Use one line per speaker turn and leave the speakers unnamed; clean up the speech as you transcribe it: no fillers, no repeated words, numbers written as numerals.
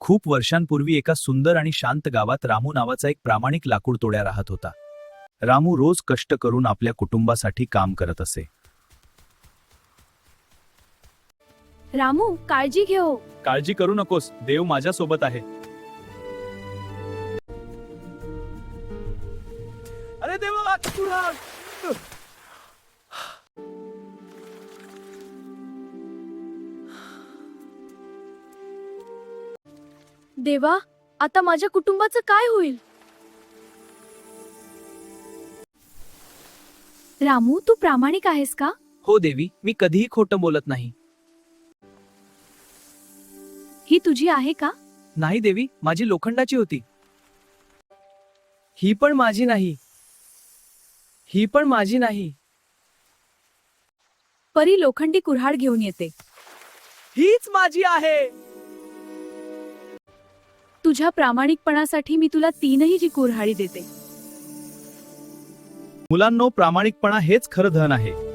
खूप वर्षांपूर्वी एका सुंदर आणि शांत गावात रामू नावाचा एक प्रामाणिक लाकूड तोड्या राहत होता. रामू रोज कष्ट करून आपल्या कुटुंबासाठी काम करत असे.
रामू, काळजी घे हो.
काळजी करू नकोस, देव माझ्या सोबत आहे. अरे देवा,
देवा, आता माझ्या कुटुंबाचं काय होईल? रामू, तू प्रामाणिक आहेस का?
हो देवी, मी कधीही खोटं बोलत नाही.
ही तुझी आहे का?
नाही देवी, माझी लोखंडाची होती. ही पण माझी नाही. ही पण माझी नाही.
परी लोखंडी कुऱ्हाड घेऊन येते.
हीच माझी आहे.
तुझ्या प्रामाणिकपणासाठी मी तुला 3ही कुऱ्हाडी देते.
मुलांनो, प्रामाणिकपणा हेच खरं धन आहे.